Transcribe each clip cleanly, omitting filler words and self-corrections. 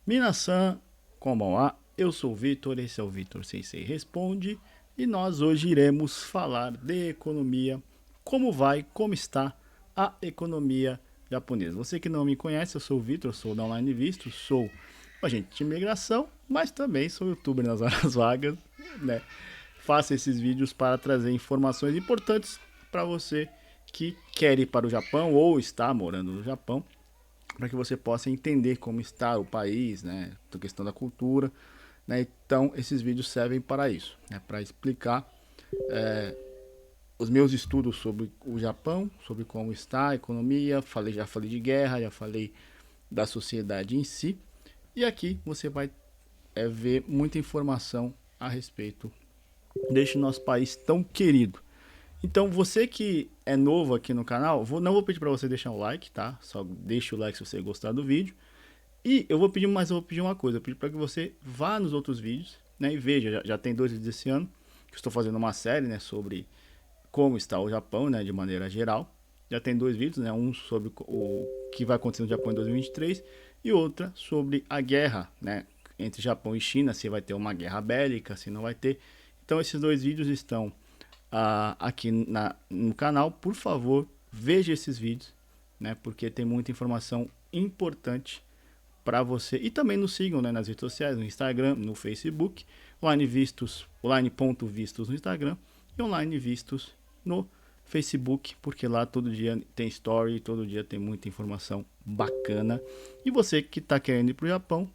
Minasan, konbanwa, eu sou o Vitor, esse é o Vitor Sensei Responde e nós hoje iremos falar de economia, como vai, como está a economia japonesa. Você que não me conhece, eu sou o Vitor, sou da Online Visto, sou agente de imigração, mas também sou youtuber nas horas vagas, né? Faço esses vídeos para trazer informações importantes para você que quer ir para o Japão ou está morando no Japão para que você possa entender como está o país, né, a questão da cultura, né? Então esses vídeos servem para isso, né, para explicar os meus estudos sobre o Japão, sobre como está a economia, já falei de guerra, já falei da sociedade em si, e aqui você vai ver muita informação a respeito deste nosso país tão querido. Então, você que é novo aqui no canal, não vou pedir para você deixar o like, tá? Só deixa o like se você gostar do vídeo. E eu vou pedir uma coisa, eu pedi para que você vá nos outros vídeos, né, e veja, já tem 2 vídeos esse ano, que eu estou fazendo uma série, né, sobre como está o Japão, né, de maneira geral. Já tem 2 vídeos, né, um sobre o que vai acontecer no Japão em 2023 e 23, e outra sobre a guerra, né, entre Japão e China, se vai ter uma guerra bélica, se não vai ter. Então esses 2 vídeos estão aqui no canal. Por favor, veja esses vídeos, né, porque tem muita informação importante para você. E também nos sigam, né, nas redes sociais, no Instagram, no Facebook, online.vistos no Instagram e online vistos no Facebook, porque lá todo dia tem story, todo dia tem muita informação bacana. E você que está querendo ir para o Japão,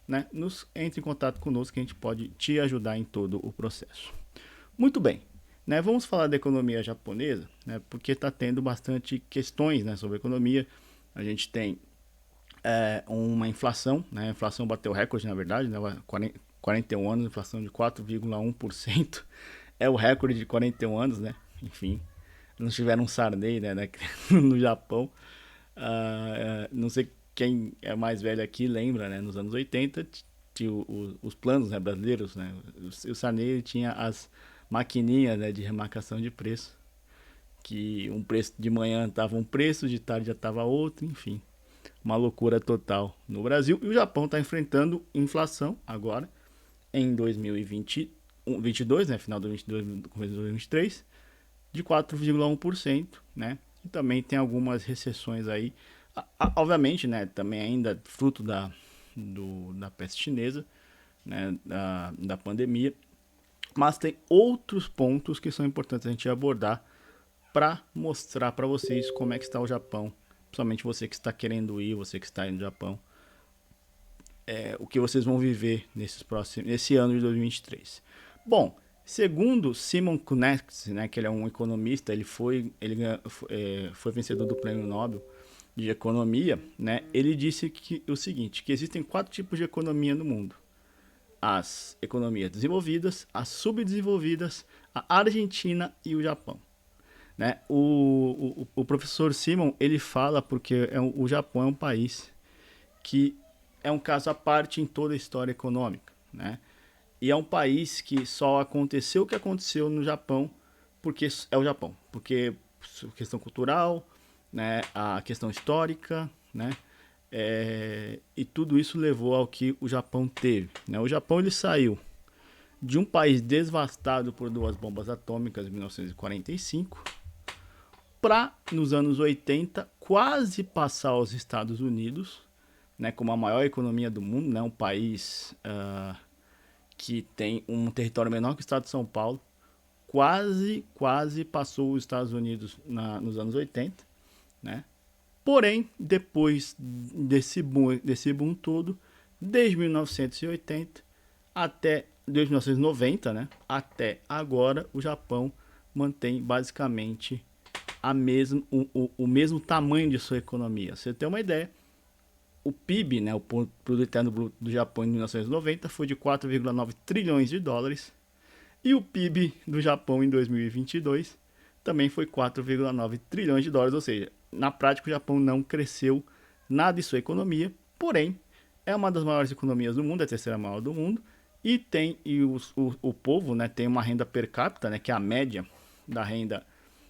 né, entre em contato conosco que a gente pode te ajudar em todo o processo. Muito bem, né, vamos falar da economia japonesa, né, porque está tendo bastante questões, né, sobre a economia. A gente tem uma inflação, né? A inflação bateu recorde, na verdade, né? 41 anos, inflação de 4,1%. É o recorde de 41 anos, né? Enfim, não tiveram um Sarney, né, no Japão. Não sei quem é mais velho aqui lembra, né? Nos anos 80, tinha os planos, né, brasileiros, né? O Sarney tinha as maquininhas, né, de remarcação de preço, que um preço de manhã estava um preço, de tarde já estava outro, enfim, uma loucura total no Brasil. E o Japão está enfrentando inflação agora em 2022, né, final de 2022, começo de 2023, de 4,1%, né? E também tem algumas recessões aí, obviamente, né, também ainda fruto da peste chinesa, né, da pandemia, mas tem outros pontos que são importantes a gente abordar para mostrar para vocês como é que está o Japão, principalmente você que está querendo ir, você que está indo no Japão, o que vocês vão viver nesse ano de 2023. Bom, segundo Simon Kuznets, né, que ele é um economista, foi vencedor do Prêmio Nobel de Economia, né, ele disse o seguinte, que existem 4 tipos de economia no mundo: as economias desenvolvidas, as subdesenvolvidas, a Argentina e o Japão. Né? O professor Simon, ele fala porque o Japão é um país que é um caso à parte em toda a história econômica, né? E é um país que só aconteceu o que aconteceu no Japão porque é o Japão, porque questão cultural, né, a questão histórica, né, e tudo isso levou ao que o Japão teve, né? O Japão, ele saiu de um país devastado por 2 bombas atômicas em 1945 para, nos anos 80, quase passar aos Estados Unidos, né, como a maior economia do mundo, né, um país que tem um território menor que o estado de São Paulo, quase passou os Estados Unidos nos anos 80, né? Porém, depois desse boom todo, desde 1980 até 1990, né, até agora, o Japão mantém basicamente o mesmo tamanho de sua economia. Você tem uma ideia, o PIB, né, o Produto Interno Bruto do Japão em 1990 foi de 4,9 trilhões de dólares, e o PIB do Japão em 2022 também foi 4,9 trilhões de dólares, ou seja, na prática o Japão não cresceu nada em sua economia, porém é uma das maiores economias do mundo, é a terceira maior do mundo, o povo, né, tem uma renda per capita, né, que é a média da renda,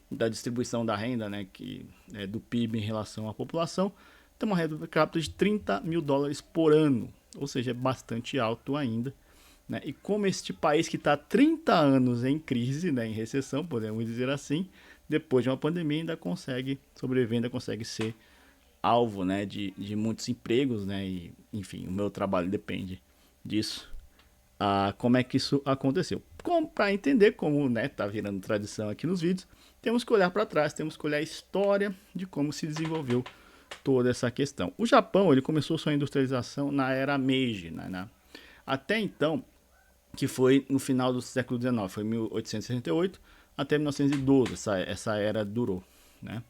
da distribuição da renda, né, que é do PIB em relação à população, tem uma renda per capita de 30 mil dólares por ano, ou seja, é bastante alto ainda. Né? E como este país que está há 30 anos em crise, né, em recessão, podemos dizer assim, depois de uma pandemia ainda consegue sobreviver, ainda consegue ser alvo, né, de muitos empregos, né, e enfim, o meu trabalho depende disso. Como é que isso aconteceu? Para entender como, né, tá virando tradição aqui nos vídeos, temos que olhar para trás, temos que olhar a história de como se desenvolveu toda essa questão. O Japão, ele começou sua industrialização na era Meiji, né? Até então, que foi no final do século XIX, foi 1868 até 1912, essa era durou, né?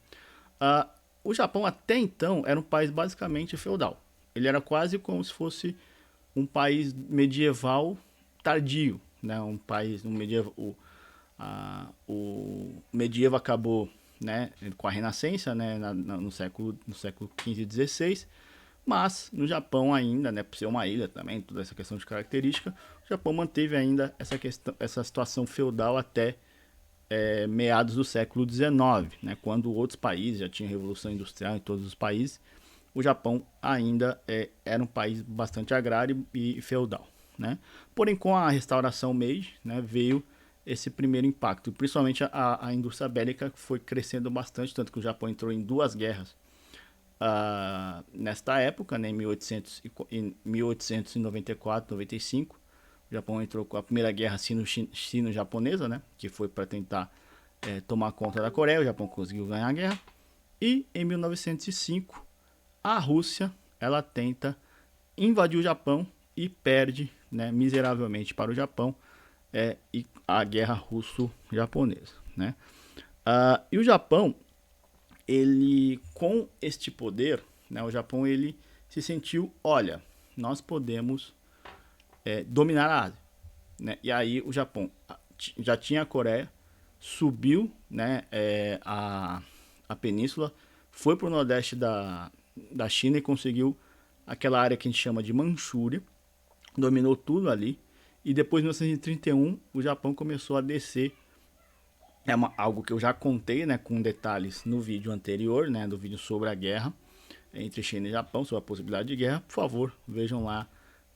Ah, o Japão até então era um país basicamente feudal. Ele era quase como se fosse um país medieval tardio, né? Um país um medieval, o medievo acabou, né, com a Renascença, né, no século XV e XVI, mas no Japão ainda, né, por ser uma ilha também, toda essa questão de característica, o Japão manteve ainda essa situação feudal até meados do século XIX, né, quando outros países já tinham revolução industrial em todos os países, o Japão ainda era um país bastante agrário e feudal, né? Porém, com a restauração Meiji, né, veio esse primeiro impacto, principalmente a indústria bélica foi crescendo bastante, tanto que o Japão entrou em duas guerras nesta época, né, em 1894, 95. O Japão entrou com a primeira guerra sino-japonesa, né, que foi para tentar tomar conta da Coreia. O Japão conseguiu ganhar a guerra. E em 1905, a Rússia ela tenta invadir o Japão e perde, né, miseravelmente para o Japão, e a guerra russo-japonesa, né? E o Japão, ele com este poder, né, o Japão ele se sentiu, olha, nós podemos dominar a Ásia, né? E aí o Japão já tinha a Coreia, subiu, né, a península, foi para o nordeste da China e conseguiu aquela área que a gente chama de Manchúria, dominou tudo ali. E depois, em 1931, o Japão começou a descer. Algo que eu já contei, né, com detalhes no vídeo anterior, né, do vídeo sobre a guerra entre China e Japão, sobre a possibilidade de guerra. Por favor, vejam lá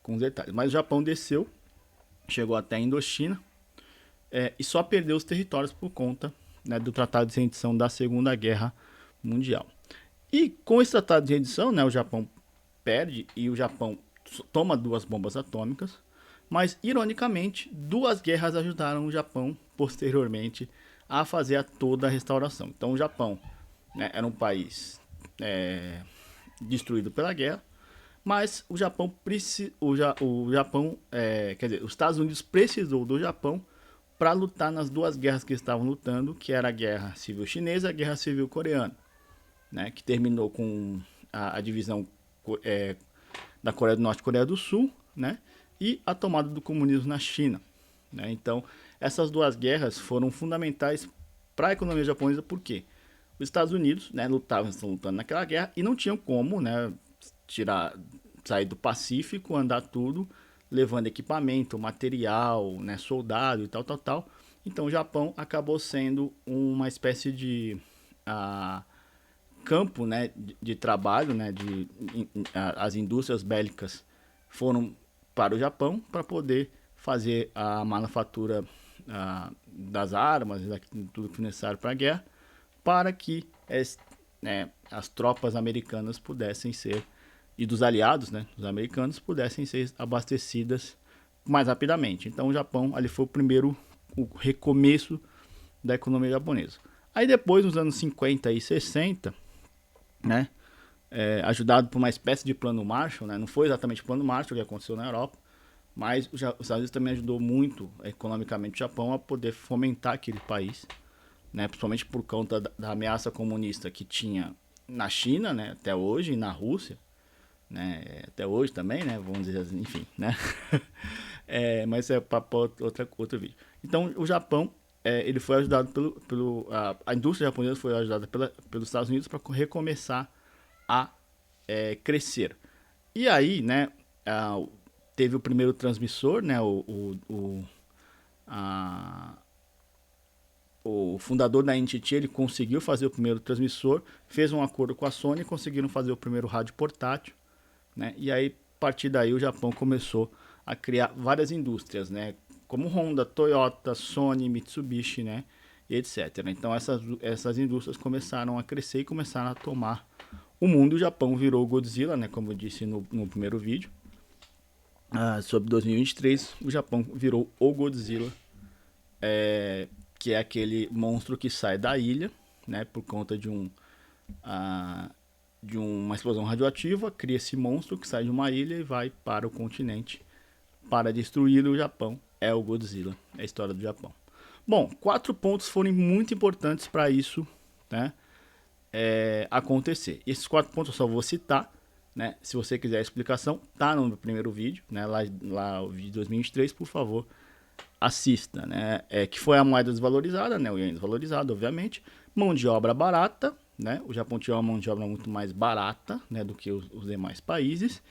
com detalhes. Mas o Japão desceu, chegou até a Indochina, e só perdeu os territórios por conta, né, do Tratado de Rendição da Segunda Guerra Mundial. E com esse Tratado de Rendição, né, o Japão perde e o Japão toma duas bombas atômicas, mas ironicamente duas guerras ajudaram o Japão posteriormente a fazer toda a restauração. Então o Japão, né, era um país destruído pela guerra, mas o Japão, quer dizer, os Estados Unidos precisou do Japão para lutar nas duas guerras que estavam lutando, que era a Guerra Civil Chinesa e a Guerra Civil Coreana, né, que terminou com a divisão da Coreia do Norte e Coreia do Sul, né, e a tomada do comunismo na China, né. Então, essas duas guerras foram fundamentais para a economia japonesa, porque os Estados Unidos, né, estão lutando naquela guerra e não tinham como, né, sair do Pacífico, andar tudo, levando equipamento, material, né, soldado e tal. Então, o Japão acabou sendo uma espécie de campo, né, de trabalho, né, as indústrias bélicas foram para o Japão para poder fazer a manufatura das armas, tudo que foi necessário para a guerra, para que as tropas americanas pudessem ser, e dos aliados, né, dos americanos, pudessem ser abastecidas mais rapidamente. Então o Japão ali foi o recomeço da economia japonesa. Aí depois, nos anos 50 e 60, né, ajudado por uma espécie de plano Marshall, né, não foi exatamente o plano Marshall que aconteceu na Europa, mas os Estados Unidos também ajudou muito economicamente o Japão a poder fomentar aquele país, né, principalmente por conta da ameaça comunista que tinha na China, né, até hoje, e na Rússia, né, até hoje também, né, vamos dizer assim, enfim, né. Mas é para outro vídeo. Então o Japão, ele foi ajudado a indústria japonesa foi ajudada pelos Estados Unidos para recomeçar a crescer. E aí, né, teve o primeiro transmissor, né, o fundador da NTT, ele conseguiu fazer o primeiro transmissor, fez um acordo com a Sony, conseguiram fazer o primeiro rádio portátil, né, e aí partir daí o Japão começou a criar várias indústrias, né? Como Honda, Toyota, Sony, Mitsubishi, né? E etc. Então essas indústrias começaram a crescer e começaram a tomar o mundo. O Japão virou Godzilla, né? Como eu disse no primeiro vídeo. Sobre 2023, o Japão virou o Godzilla, que é aquele monstro que sai da ilha, né? Por conta de uma explosão radioativa, cria esse monstro que sai de uma ilha e vai para o continente para destruir o Japão. É o Godzilla, é a história do Japão. Bom, 4 pontos foram muito importantes para isso, né, acontecer. Esses 4 pontos eu só vou citar, né? Se você quiser a explicação, tá no primeiro vídeo, né? Lá o vídeo de 2023, por favor, assista, né? Que foi a moeda desvalorizada, né? O ien desvalorizado, obviamente. Mão de obra barata, né? O Japão tinha uma mão de obra muito mais barata, né, do que os demais países.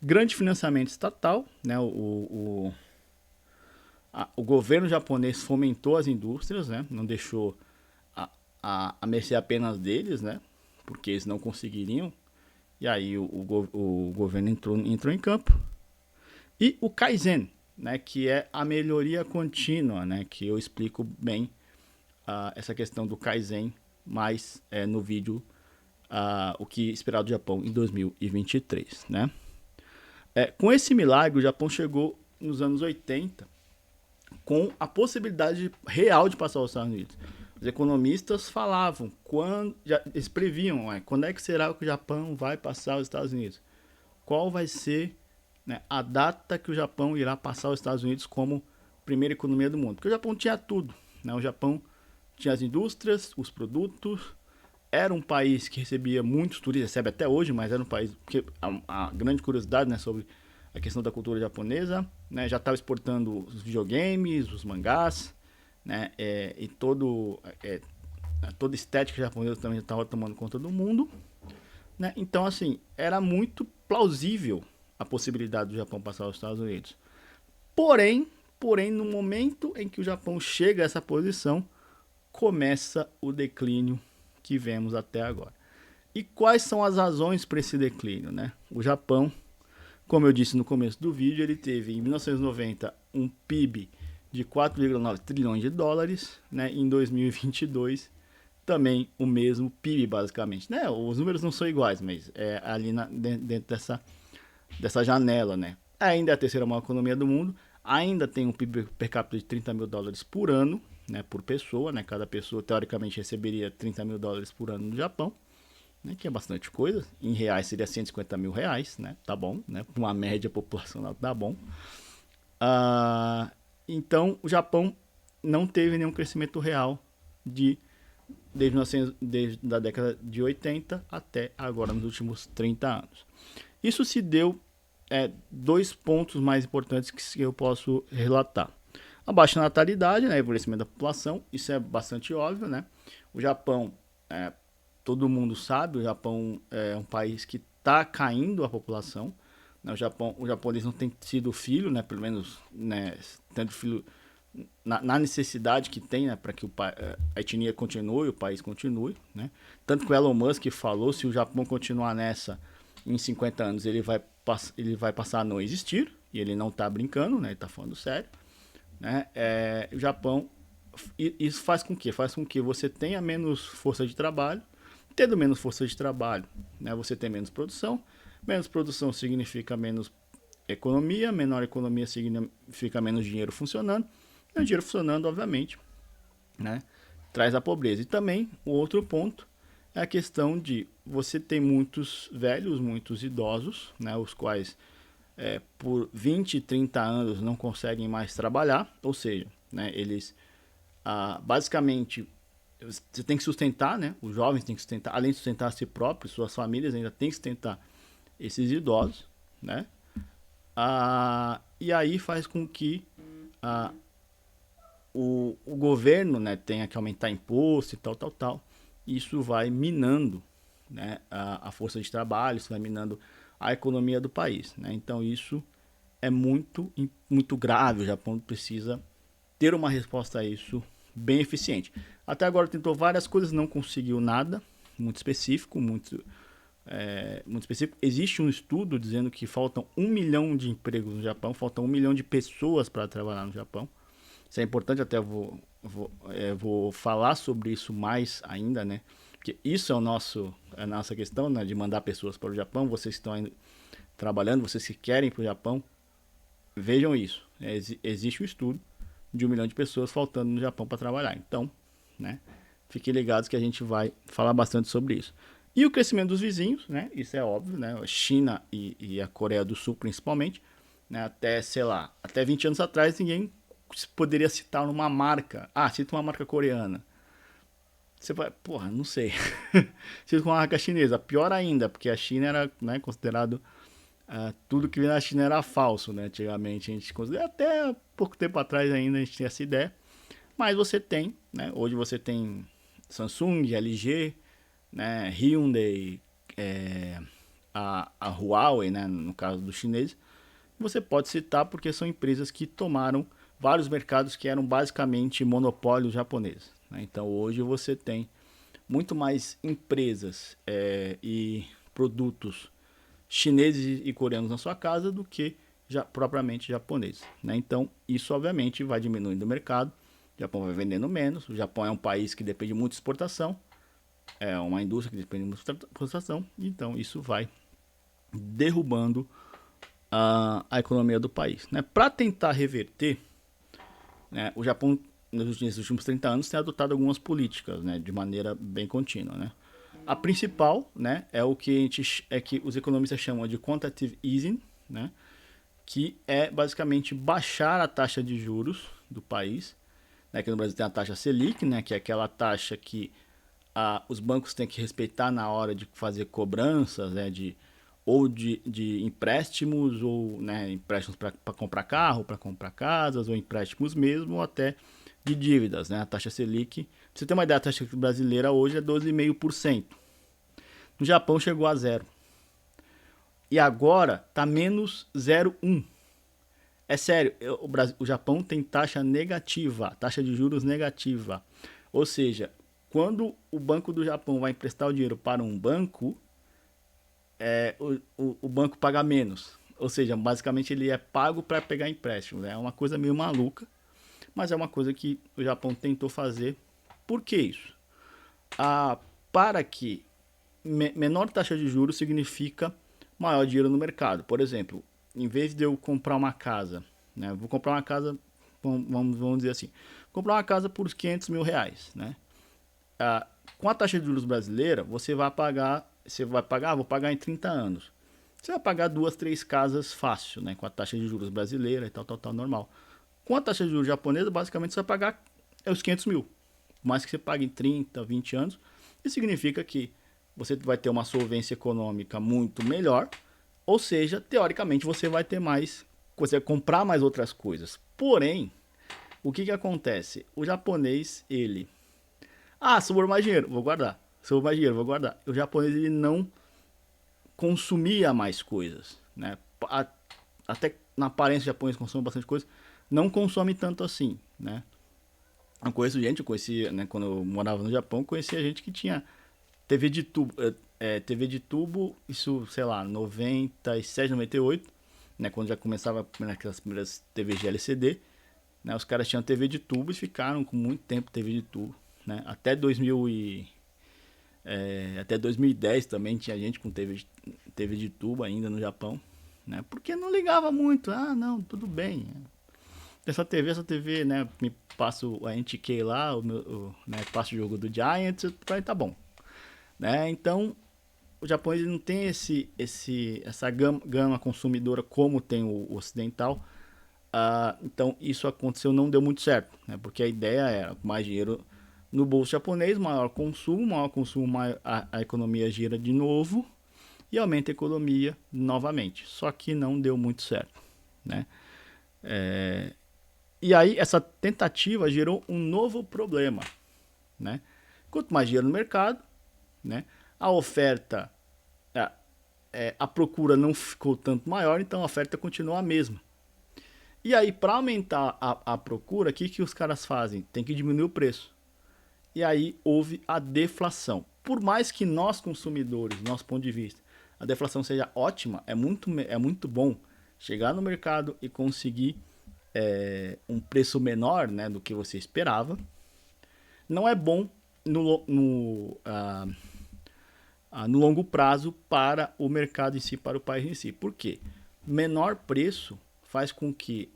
Grande financiamento estatal, né? O governo japonês fomentou as indústrias, né? Não deixou a mercê apenas deles, né? Porque eles não conseguiriam. E aí o governo entrou em campo. E o Kaizen, né? Que é a melhoria contínua, né? Que eu explico bem essa questão do Kaizen mais no vídeo o que esperar do Japão em 2023, né? Com esse milagre, o Japão chegou nos anos 80 com a possibilidade real de passar aos Estados Unidos. Os economistas falavam, eles previam, quando é que será que o Japão vai passar aos Estados Unidos? Qual vai ser, né, a data que o Japão irá passar aos Estados Unidos como primeira economia do mundo? Porque o Japão tinha tudo, né? O Japão tinha as indústrias, os produtos, era um país que recebia muitos turistas, recebe até hoje, mas era um país que a grande curiosidade, né, sobre a questão da cultura japonesa, né, já estava exportando os videogames, os mangás, né, e toda a estética japonesa também estava tomando conta do mundo, né? Então, assim, era muito plausível a possibilidade do Japão passar aos Estados Unidos. Porém, no momento em que o Japão chega a essa posição, começa o declínio que vemos até agora. E quais são as razões para esse declínio, né? O Japão, como eu disse no começo do vídeo, ele teve em 1990 um PIB de 4,9 trilhões de dólares, né? Em 2022 também o mesmo PIB basicamente, né? Os números não são iguais, mas é ali dentro dessa janela, né? Ainda é a terceira maior economia do mundo, ainda tem um PIB per capita de 30 mil dólares por ano, né, por pessoa, né? Cada pessoa teoricamente receberia 30 mil dólares por ano no Japão, né, que é bastante coisa. Em reais seria 150 mil reais, né? Tá bom, né? Uma média populacional tá bom. Então o Japão não teve nenhum crescimento real desde a década de 80 até agora, nos últimos 30 anos. Isso se deu 2 pontos mais importantes que eu posso relatar. A baixa natalidade, né, envelhecimento da população, isso é bastante óbvio, né? O Japão, todo mundo sabe, o Japão é um país que está caindo a população, né? O japonês não tem tido filho, né? Pelo menos, né, tendo filho na necessidade que tem, né, para que a etnia continue, o país continue, né? Tanto que o Elon Musk falou, se o Japão continuar nessa, em 50 anos ele vai passar a não existir, e ele não está brincando, né? Ele está falando sério, né? O Japão, isso faz com que você tenha menos força de trabalho. Tendo menos força de trabalho, né, você tem menos produção. Menos produção significa menos economia, menor economia significa menos dinheiro funcionando. E o dinheiro funcionando, obviamente, né, traz a pobreza. E também o outro ponto é a questão de você ter muitos velhos, muitos idosos, né, os quais por 20, 30 anos não conseguem mais trabalhar, ou seja, né, eles basicamente você tem que sustentar, né? Os jovens têm que sustentar, além de sustentar a si próprios, suas famílias ainda têm que sustentar esses idosos, né? E aí faz com que o governo, né, tenha que aumentar imposto e tal. Isso vai minando, né, a força de trabalho, isso vai minando a economia do país, né? Então isso é muito, muito grave. O Japão precisa ter uma resposta a isso bem eficiente. Até agora tentou várias coisas, não conseguiu nada muito específico, muito muito específico. Existe um estudo dizendo que faltam 1 milhão de empregos no Japão, faltam 1 milhão de pessoas para trabalhar no Japão. Isso é importante, até vou falar sobre isso mais ainda, né? Porque isso é a nossa questão, né? De mandar pessoas para o Japão. Vocês que estão aí trabalhando, vocês que querem ir para o Japão, vejam isso. Existe um estudo de 1 milhão de pessoas faltando no Japão para trabalhar. Então, né? Fiquem ligados que a gente vai falar bastante sobre isso. E o crescimento dos vizinhos, né? Isso é óbvio, né? A China e a Coreia do Sul, principalmente, né? Até, sei lá, até 20 anos atrás, ninguém poderia citar uma marca. Ah, cita uma marca coreana. Você vai, porra, não sei. Cita uma marca chinesa. Pior ainda, porque a China era, né, considerado. Tudo que vinha da China era falso, né? Antigamente a gente considera, até pouco tempo atrás ainda a gente tinha essa ideia. Mas você tem, né? Hoje você tem Samsung, LG, né? Hyundai, a Huawei, né? No caso dos chineses. Você pode citar porque são empresas que tomaram vários mercados que eram basicamente monopólios japoneses, né? Então hoje você tem muito mais empresas e produtos chineses e coreanos na sua casa do que propriamente japoneses, né? Então isso obviamente vai diminuindo o mercado, o Japão vai vendendo menos, o Japão é um país que depende muito de exportação, é uma indústria que depende muito de exportação, então isso vai derrubando a economia do país, né? Para tentar reverter, né, o Japão nesses últimos 30 anos tem adotado algumas políticas, né, de maneira bem contínua, né? A principal, né, é o que que os economistas chamam de quantitative easing, né, que é basicamente baixar a taxa de juros do país, né? Aqui no Brasil tem a taxa Selic, né, que é aquela taxa que os bancos têm que respeitar na hora de fazer cobranças, né, de empréstimos, ou, né, empréstimos para comprar carro, para comprar casas, ou empréstimos mesmo, ou até de dívidas, né? A taxa Selic, pra você ter uma ideia, a taxa brasileira hoje é 12,5%. No Japão chegou a zero. E agora tá menos 0,1. É sério, o Japão tem taxa negativa, taxa de juros negativa. Ou seja, quando o Banco do Japão vai emprestar o dinheiro para um banco, o banco paga menos. Ou seja, basicamente ele é pago para pegar empréstimo. É uma coisa meio maluca, mas é uma coisa que o Japão tentou fazer. Por que isso? Para que menor taxa de juros significa maior dinheiro no mercado. Por exemplo, em vez de eu comprar uma casa, né, vou comprar uma casa, vamos dizer assim, comprar uma casa por R$ 500 mil, né? Com a taxa de juros brasileira, vou pagar em 30 anos. Você vai pagar 2, 3 casas fácil, né? Com a taxa de juros brasileira e tal, normal. Com a taxa de juros japonesa, basicamente você vai pagar os 500 mil. Por mais que você pague em 30, 20 anos, isso significa que você vai ter uma solvência econômica muito melhor, ou seja, teoricamente você vai ter mais, você vai comprar mais outras coisas. Porém, o que acontece? O japonês, ele sobrou mais dinheiro, vou guardar. Sobrou mais dinheiro, vou guardar. O japonês, ele não consumia mais coisas, né? Até na aparência, o japonês consome bastante coisa, não consome tanto assim, né? Eu conheci, né, quando eu morava no Japão, conhecia gente que tinha TV de tubo, TV de tubo, isso, sei lá, 97, 98, né, quando já começava aquelas primeiras TVs de LCD, né, os caras tinham TV de tubo e ficaram com muito tempo TV de tubo, né, até 2010 também tinha gente com TV de tubo ainda no Japão, né, porque não ligava muito, não, tudo bem, essa TV, né, me passa a NTK lá, né, passa o jogo do Giants, tá bom, né, então o Japão ele não tem essa gama consumidora como tem o ocidental. Então isso aconteceu, não deu muito certo, né? Porque a ideia era mais dinheiro no bolso japonês, maior consumo, a economia gira de novo e aumenta a economia novamente. Só que não deu muito certo, né? E aí essa tentativa gerou um novo problema, né? Quanto mais dinheiro no mercado, né? A oferta, a procura não ficou tanto maior, então a oferta continuou a mesma. E aí, para aumentar a procura, o que os caras fazem? Tem que diminuir o preço. E aí houve a deflação. por mais que nós consumidores, nosso ponto de vista, a deflação seja ótima, é muito bom chegar no mercado e conseguir um preço menor, né, do que você esperava. Não é bom no longo prazo para o mercado em si, para o país em si. Por quê? Menor preço faz com que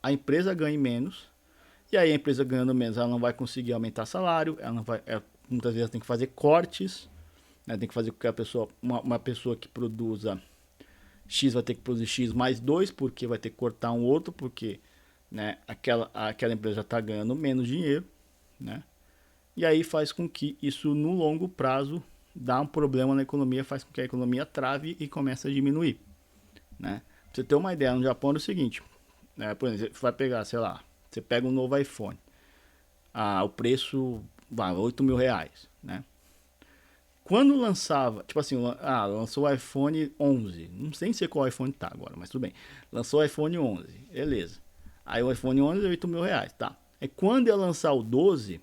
a empresa ganhe menos, e aí a empresa ganhando menos, ela não vai conseguir aumentar salário, ela não vai, muitas vezes tem que fazer cortes, né, tem que fazer com que a pessoa, uma pessoa que produza X vai ter que produzir X mais 2, porque vai ter que cortar um outro, porque, né, aquela empresa já está ganhando menos dinheiro, né? E aí faz com que isso no longo prazo dá um problema na economia, faz com que a economia trave e comece a diminuir, né? Pra você ter uma ideia, no Japão é o seguinte, né, por exemplo, você vai pegar, sei lá, você pega um novo iPhone, o preço vai R$ 8.000, né? Quando lançava, tipo assim, lançou o iPhone 11, não sei nem sei qual iPhone tá agora, mas tudo bem. Lançou o iPhone 11, beleza. Aí o iPhone 11 é R$ 8.000, tá? É quando ia lançar o 12,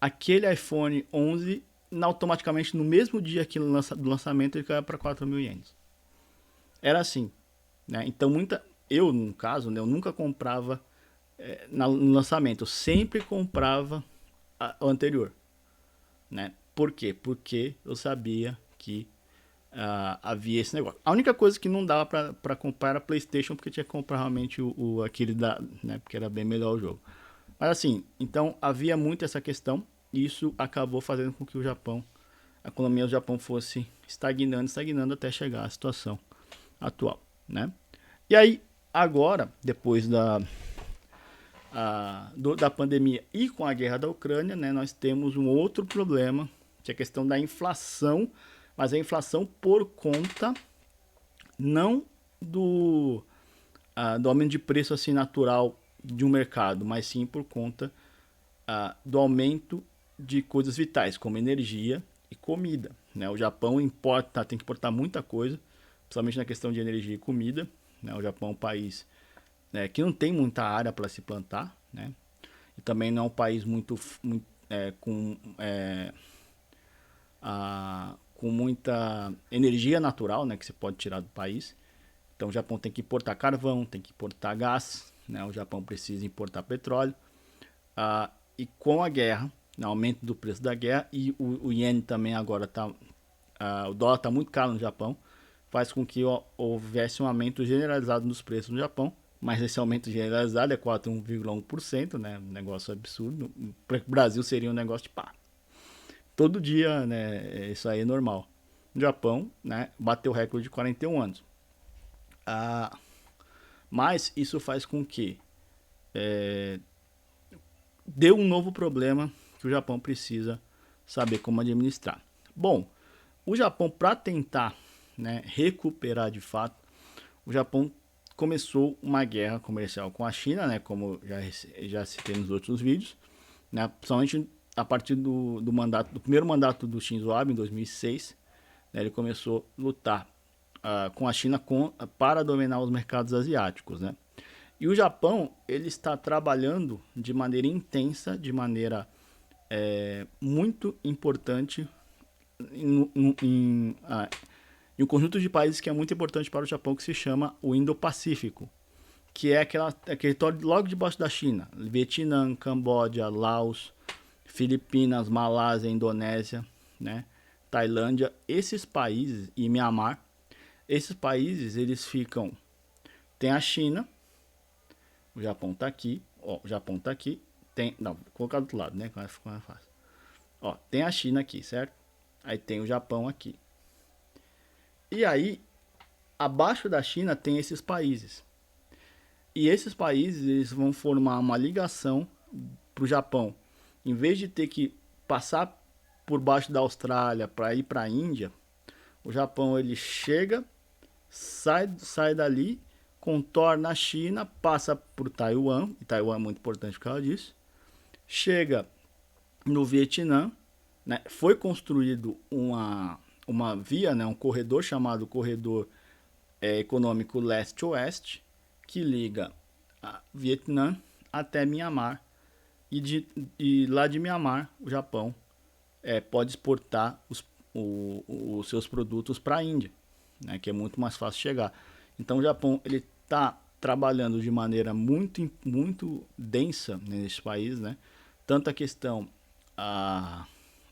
aquele iPhone 11, automaticamente no mesmo dia que do lançamento, ele caiu para 4.000 ienes. Era assim, né? Então eu no caso, né, eu nunca comprava no lançamento, eu sempre comprava o anterior, né? Por quê? Porque eu sabia que havia esse negócio. A única coisa que não dava para comprar era PlayStation, porque tinha que comprar realmente aquele né? Porque era bem melhor o jogo. Mas assim, então havia muito essa questão, e isso acabou fazendo com que a economia do Japão fosse estagnando até chegar à situação atual, né? E aí, agora, depois da pandemia e com a guerra da Ucrânia, né, nós temos um outro problema, que é a questão da inflação, mas a inflação por conta não do aumento de preço assim natural de um mercado, mas sim por conta do aumento de coisas vitais, como energia e comida, né? O Japão tem que importar muita coisa, principalmente na questão de energia e comida, né? O Japão é um país, né, que não tem muita área para se plantar, né? E também não é um país com muita energia natural, né, que você pode tirar do país. Então o Japão tem que importar carvão, tem que importar gás, né? O Japão precisa importar petróleo. E com a guerra, né, aumento do preço da guerra, e o iene também agora o dólar está muito caro no Japão, faz com que houvesse um aumento generalizado nos preços no Japão. Mas esse aumento generalizado é 4,1%, né? Um negócio absurdo. Para o Brasil seria um negócio de pá. Todo dia, né? Isso aí é normal. No Japão, né? Bateu o recorde de 41 anos. Mas isso faz com que dê um novo problema que o Japão precisa saber como administrar. Bom, o Japão, para tentar, né, recuperar de fato, o Japão começou uma guerra comercial com a China, né, como já citei nos outros vídeos, né, principalmente a partir do primeiro mandato do Shinzo Abe em 2006, né, ele começou a lutar com a China para dominar os mercados asiáticos, né? E o Japão, ele está trabalhando de maneira intensa, de maneira muito importante em um conjunto de países que é muito importante para o Japão, que se chama o Indo-Pacífico, que é aquele território logo debaixo da China. Vietnã, Camboja, Laos, Filipinas, Malásia, Indonésia, né? Tailândia, esses países, e Mianmar, esses países, eles ficam... Tem a China, o Japão tá aqui, ó, o Japão tá aqui, não, vou colocar do outro lado, né, que fica mais fácil. Ó, tem a China aqui, certo? Aí tem o Japão aqui. E aí, abaixo da China tem esses países. E esses países, eles vão formar uma ligação pro Japão. Em vez de ter que passar por baixo da Austrália para ir para a Índia, o Japão ele chega, sai dali, contorna a China, passa por Taiwan, e Taiwan é muito importante por causa disso, chega no Vietnã, né, foi construído uma via, né, um corredor chamado Corredor Econômico Leste-Oeste, que liga a Vietnã até Mianmar, e lá de Mianmar, o Japão pode exportar os seus produtos para a Índia, né, que é muito mais fácil chegar. Então o Japão ele está trabalhando de maneira muito densa nesse país, né? Tanto a questão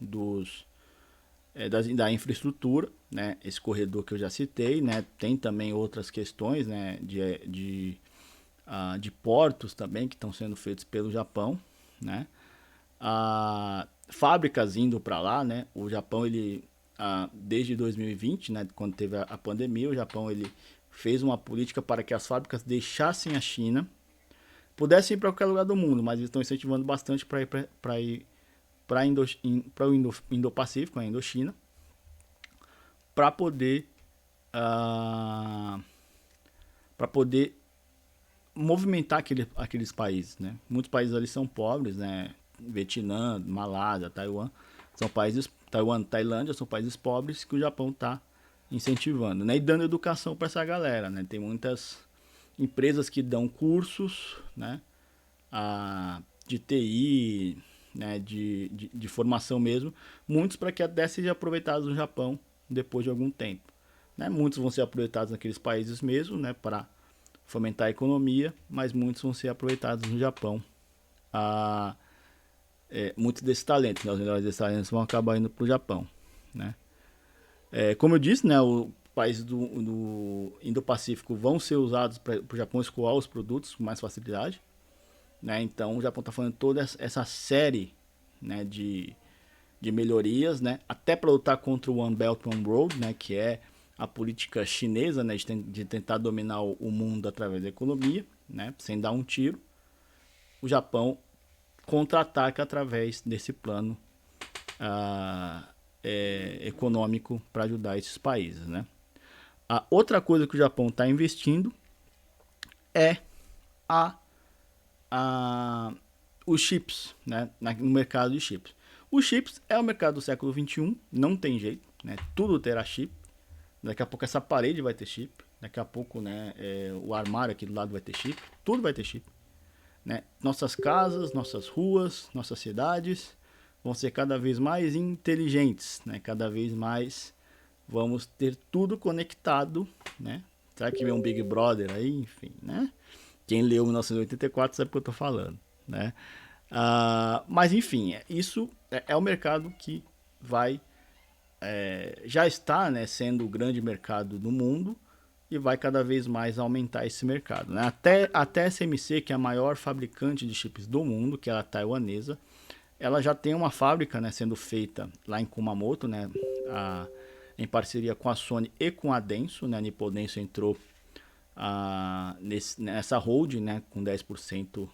dos da infraestrutura, né? Esse corredor que eu já citei, né? Tem também outras questões, né? De portos também que estão sendo feitos pelo Japão, né? Fábricas indo para lá, né? O Japão ele desde 2020, né? Quando teve a pandemia, o Japão ele fez uma política para que as fábricas deixassem a China, pudessem ir para qualquer lugar do mundo, mas eles estão incentivando bastante para o Indo-Pacífico, a Indochina, para poder uh, para poder movimentar aqueles países, né? Muitos países ali são pobres, né? Vietnã, Malásia, Taiwan, são países, Taiwan, Tailândia são países pobres que o Japão está incentivando, né? E dando educação para essa galera, né? Tem muitas empresas que dão cursos, né? De TI, né? De formação mesmo, muitos para que até sejam aproveitados no Japão depois de algum tempo, né? Muitos vão ser aproveitados naqueles países mesmo, né? Para fomentar a economia, mas muitos vão ser aproveitados no Japão. Muitos desses talentos, né, os melhores desses talentos vão acabar indo para o Japão, né? Como eu disse, né, o países do Indo-Pacífico vão ser usados para o Japão escoar os produtos com mais facilidade, né? Então o Japão está fazendo toda essa série, né, de melhorias, né, até para lutar contra o One Belt One Road, né, que é a política chinesa, né, de tentar dominar o mundo através da economia, né, sem dar um tiro. O Japão contra-ataca através desse plano econômico para ajudar esses países, né? A outra coisa que o Japão está investindo é a, os chips, né? No mercado de chips. Os chips é o mercado do século XXI, não tem jeito, né? Tudo terá chip. Daqui a pouco essa parede vai ter chip. Daqui a pouco, né, o armário aqui do lado vai ter chip. Tudo vai ter chip. Né? Nossas casas, nossas ruas, nossas cidades vão ser cada vez mais inteligentes, né? Cada vez mais vamos ter tudo conectado, né? Será que vem um Big Brother aí? Enfim, né? Quem leu 1984 sabe o que eu tô falando, né? Mas enfim, isso é o mercado que vai já está, né, sendo o grande mercado do mundo e vai cada vez mais aumentar esse mercado, né? Até a TSMC, que é a maior fabricante de chips do mundo, que é a taiwanesa, ela já tem uma fábrica, né, sendo feita lá em Kumamoto, né, em parceria com a Sony e com a Denso, né? A Nippon Denso entrou nessa hold, né, com 10%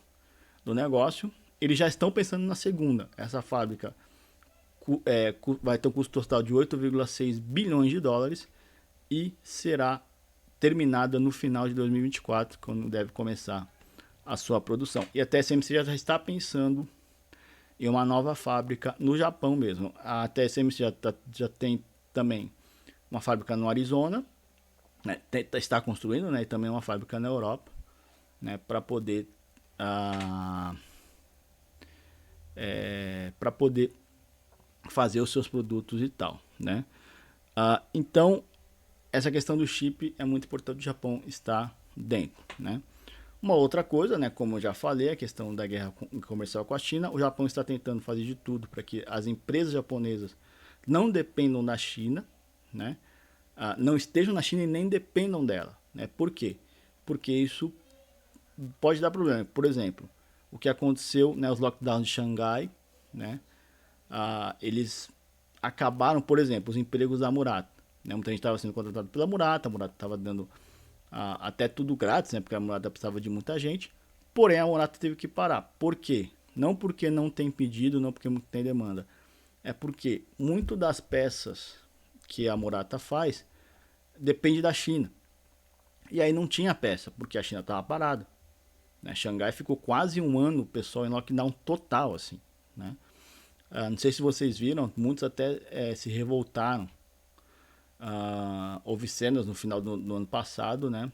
do negócio. Eles já estão pensando na segunda. Essa fábrica vai ter um custo total de 8,6 bilhões de dólares e será terminada no final de 2024, quando deve começar a sua produção. E a TSMC já está pensando em uma nova fábrica no Japão mesmo. A TSMC já tem também uma fábrica no Arizona, né, está construindo, né, e também uma fábrica na Europa, né, para poder fazer os seus produtos e tal, né? Então essa questão do chip é muito importante, o Japão estar dentro, né? Uma outra coisa, né, como eu já falei, a questão da guerra comercial com a China, o Japão está tentando fazer de tudo para que as empresas japonesas não dependam da China, né? Não estejam na China e nem dependam dela, né? Por quê? Porque isso pode dar problema. Por exemplo, o que aconteceu, né, os lockdowns de Xangai, né? Eles acabaram, por exemplo, os empregos da Murata. Né? Muita gente estava sendo contratado pela Murata, a Murata estava dando até tudo grátis, né? Porque a Murata precisava de muita gente. Porém, a Murata teve que parar. Por quê? Não porque não tem pedido, não porque não tem demanda. É porque muito das peças que a Murata faz depende da China. E aí não tinha peça, porque a China estava parada. Né? Xangai ficou quase um ano, o pessoal em lockdown total, assim, né? Não sei se vocês viram, muitos até se revoltaram. Houve cenas no final do ano passado, né?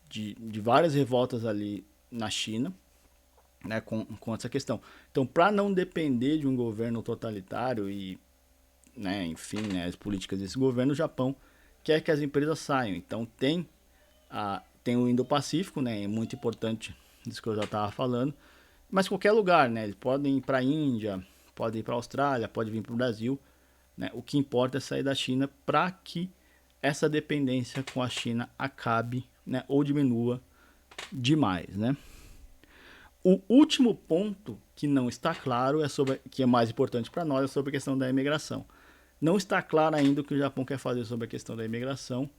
De várias revoltas ali na China, né, com essa questão. Então, para não depender de um governo totalitário e, né, enfim, né, as políticas desse governo, o Japão quer que as empresas saiam. Então, tem o Indo-Pacífico, né, é muito importante disso que eu já estava falando, mas qualquer lugar, né, eles podem ir para a Índia, podem ir para a Austrália, podem vir para o Brasil, né, o que importa é sair da China para que essa dependência com a China acabe, né, ou diminua demais, né? O último ponto que não está claro que é mais importante para nós, é sobre a questão da imigração. Não está claro ainda o que o Japão quer fazer sobre a questão da imigração,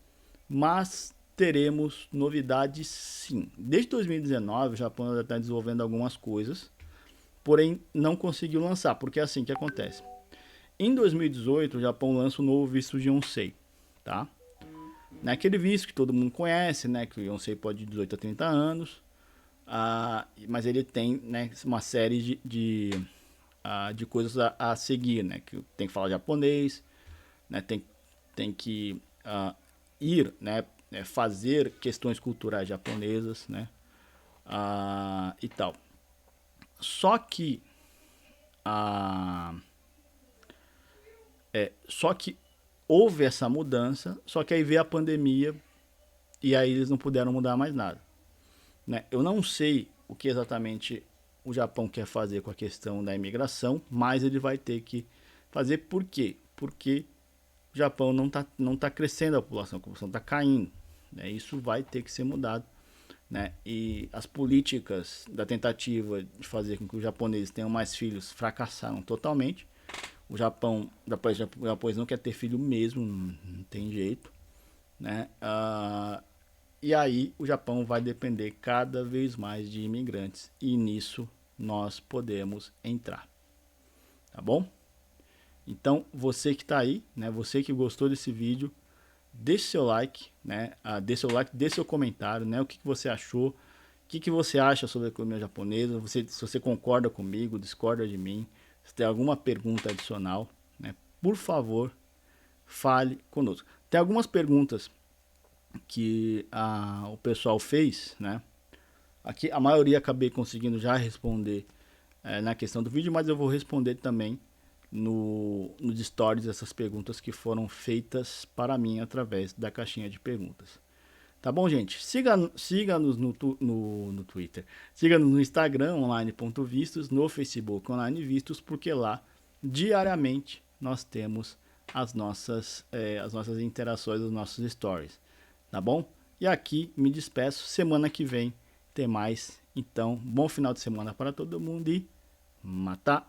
mas teremos novidades sim. Desde 2019 o Japão já está desenvolvendo algumas coisas, porém não conseguiu lançar, porque é assim que acontece. Em 2018 o Japão lança o novo visto de Yonsei, tá? Naquele visto que todo mundo conhece, né, que o Yonsei pode de 18 a 30 anos, mas ele tem, né, uma série de coisas a seguir, né, que tem que falar japonês, né, tem que ir, né, fazer questões culturais japonesas, né, e tal. Só que a só que houve essa mudança, só que aí veio a pandemia e aí eles não puderam mudar mais nada, né? Eu não sei o que exatamente o Japão quer fazer com a questão da imigração, mas ele vai ter que fazer. Por quê? Porque o Japão não tá crescendo a população está caindo, né? Isso vai ter que ser mudado, né? E as políticas da tentativa de fazer com que os japoneses tenham mais filhos fracassaram totalmente. O japonês não quer ter filho mesmo, não tem jeito, né? E aí o Japão vai depender cada vez mais de imigrantes e nisso nós podemos entrar, tá bom? Então você que está aí, né? Você que gostou desse vídeo, deixe seu like, né? Deixe seu comentário, né? O que você achou? O que você acha sobre a economia japonesa? Se você concorda comigo, discorda de mim, se tem alguma pergunta adicional, né? Por favor, fale conosco. Tem algumas perguntas que o pessoal fez, né? Aqui a maioria acabei conseguindo já responder na questão do vídeo, mas eu vou responder também nos stories essas perguntas que foram feitas para mim através da caixinha de perguntas. Tá bom, gente? Siga-nos no Twitter, siga-nos no Instagram, online.vistos, no Facebook, online vistos, porque lá, diariamente, nós temos as nossas interações, os nossos stories. Tá bom? E aqui me despeço. Semana que vem tem mais. Então, bom final de semana para todo mundo e mata!